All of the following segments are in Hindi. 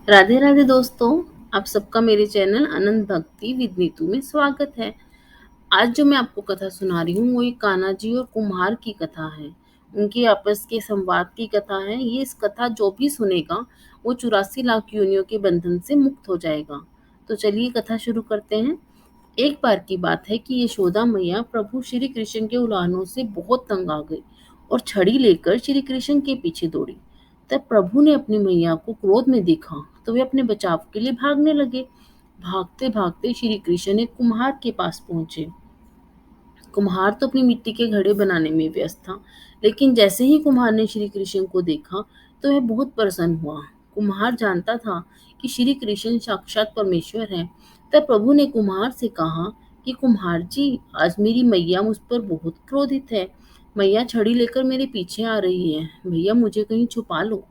राधे राधे दोस्तों। आप सबका मेरे चैनल अनंत भक्ति विद नीतू में स्वागत है। आज जो मैं आपको कथा सुना रही हूँ वो एक कान्हा जी और कुम्हार की कथा है। उनके आपस के संवाद की कथा है। ये इस कथा जो भी सुनेगा वो 84 लाख योनियों के बंधन से मुक्त हो जाएगा। तो चलिए कथा शुरू करते हैं। एक बार की बात है कि यशोदा मैया प्रभु श्री कृष्ण के उलाहनों से बहुत तंग आ गई और छड़ी लेकर श्री कृष्ण के पीछे दौड़ी। तब प्रभु ने अपनी मैया को क्रोध में देखा तो वे अपने बचाव के लिए भागने लगे। भागते भागते श्री कृष्ण एक कुम्हार के पास पहुंचे। कुम्हार तो अपनी मिट्टी के घड़े बनाने में व्यस्त था, लेकिन जैसे ही कुम्हार ने श्री कृष्ण को देखा तो वह बहुत प्रसन्न हुआ। कुम्हार जानता था कि श्री कृष्ण साक्षात परमेश्वर है। तब प्रभु ने कुम्हार से कहा कि कुम्हार जी, आज मेरी मैया मुझ पर बहुत क्रोधित है। मैया छड़ी लेकर मेरे पीछे आ रही है। भैया मुझे कहीं छुपा लो।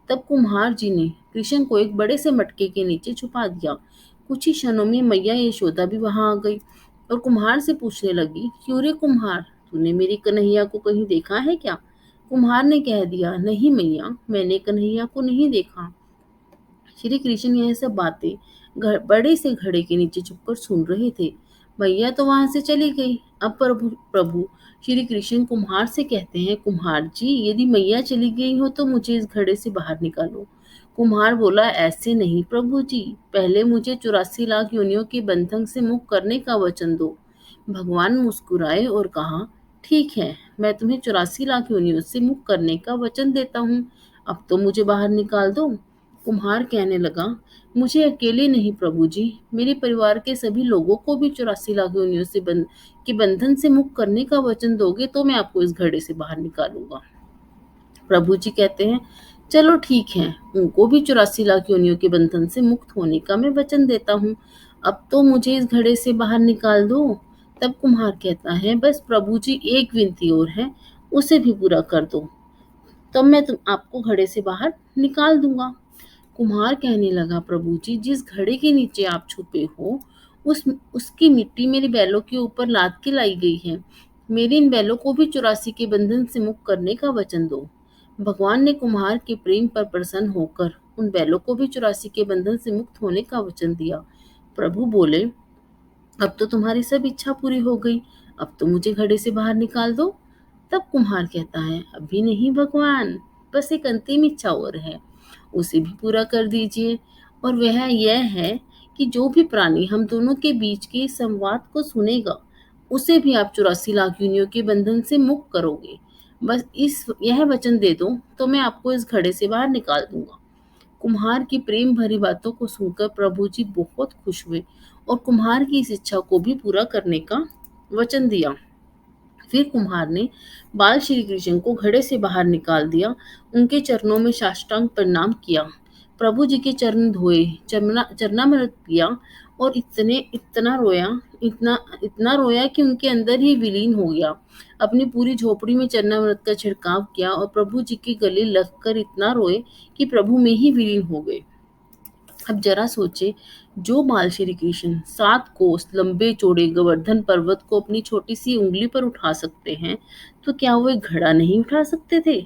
तब कुम्हार जी ने कृष्ण को एक बड़े से मटके के नीचे छुपा दिया। कुछ ही क्षणों में मैया यशोदा भी वहां आ गई और कुम्हार से पूछने लगी, क्यों रे कुम्हार, तूने मेरी कन्हैया को कहीं देखा है क्या? कुम्हार ने कह दिया, नहीं मैया, मैंने कन्हैया को नहीं देखा। श्री कृष्ण यह सब बातें बड़े से घड़े के नीचे छुपकर सुन रहे थे। मैया तो वहां से चली गई। अब प्रभु प्रभु श्री कृष्ण कुम्हार से कहते हैं, कुम्हार जी, यदि मैया चली गई हो तो मुझे इस घड़े से बाहर निकालो। कुम्हार बोला, ऐसे नहीं प्रभु जी, पहले मुझे 84 लाख योनियों के बंधन से मुक्त करने का वचन दो। भगवान मुस्कुराए और कहा, ठीक है, मैं तुम्हें 84 लाख योनियों से मुक्त करने का वचन देता हूँ। अब तो मुझे बाहर निकाल दो। कुम्हार कहने लगा, मुझे अकेले नहीं प्रभु जी, मेरे परिवार के सभी लोगों को भी 84 लाख योनियों से के बंधन से मुक्त करने का वचन दोगे तो मैं आपको इस घड़े से बाहर निकालूंगा। प्रभु जी कहते हैं, चलो ठीक है, उनको भी 84 लाख योनियों के बंधन से मुक्त होने का मैं वचन देता हूँ। अब तो मुझे इस घड़े से बाहर निकाल दो। तब कुम्हार कहता है, बस प्रभु जी, एक विनती और है, उसे भी पूरा कर दो, तब मैं आपको घड़े से बाहर निकाल दूंगा। कुम्हार कहने लगा, प्रभु जी, जिस घड़े के नीचे आप छुपे हो उसकी मिट्टी मेरे बैलों के ऊपर लाद के लाई गई है। मेरे इन बैलों को भी 84 के बंधन से मुक्त करने का वचन दो। भगवान ने कुम्हार के प्रेम पर प्रसन्न होकर उन बैलों को भी 84 के बंधन से मुक्त होने का वचन दिया। प्रभु बोले, अब तो तुम्हारी सब इच्छा पूरी हो गई, अब तो मुझे घड़े से बाहर निकाल दो। तब कुम्हार कहता है, अभी नहीं भगवान, बस एक अंतिम इच्छा और है, उसे भी पूरा कर दीजिए। और वह यह है कि जो भी प्राणी हम दोनों के बीच के संवाद को सुनेगा उसे भी आप 84 लाख योनियों के बंधन से मुक्त करोगे। बस इस यह वचन दे दो तो मैं आपको इस घड़े से बाहर निकाल दूंगा। कुम्हार की प्रेम भरी बातों को सुनकर प्रभु जी बहुत खुश हुए और कुम्हार की इस इच्छा को भी पूरा करने का वचन दिया। फिर कुम्हार ने बाल श्री कृष्ण को घड़े से बाहर निकाल दिया, उनके चरणों में साष्टांग प्रणाम किया, प्रभु जी के चरण धोए, चरणामृत पिया और इतना इतना रोया कि उनके अंदर ही विलीन हो गया। अपनी पूरी झोपड़ी में चरणामृत का छिड़काव किया और प्रभु जी के गले लगकर इतना रोए कि प्रभु में ही विलीन हो गए। अब जरा सोचे, जो बाल श्री कृष्ण 7 कोस लंबे चौड़े गोवर्धन पर्वत को अपनी छोटी सी उंगली पर उठा सकते हैं, तो क्या वो एक घड़ा नहीं उठा सकते थे?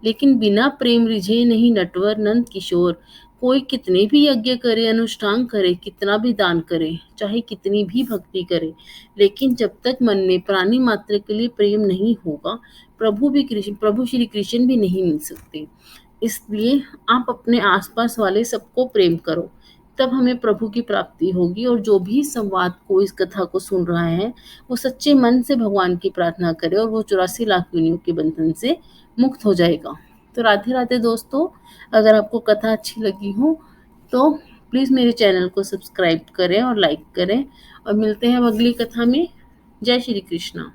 लेकिन बिना प्रेम रिझे नहीं नटवर नंद किशोर। कोई कितने भी यज्ञ करे, अनुष्ठान करे, कितना भी दान करे, चाहे कितनी भी भक्ति करे, लेकिन जब तक मन में प्राणी मात्र के लिए प्रेम नहीं होगा, प्रभु श्री कृष्ण भी नहीं मिल सकते। इसलिए आप अपने आसपास वाले सबको प्रेम करो, तब हमें प्रभु की प्राप्ति होगी। और जो भी संवाद को, इस कथा को सुन रहा है, वो सच्चे मन से भगवान की प्रार्थना करे और वो 84 लाख योनियों के बंधन से मुक्त हो जाएगा। तो राधे राधे दोस्तों, अगर आपको कथा अच्छी लगी हो तो प्लीज़ मेरे चैनल को सब्सक्राइब करें और लाइक करें, और मिलते हैं अब अगली कथा में। जय श्री कृष्णा।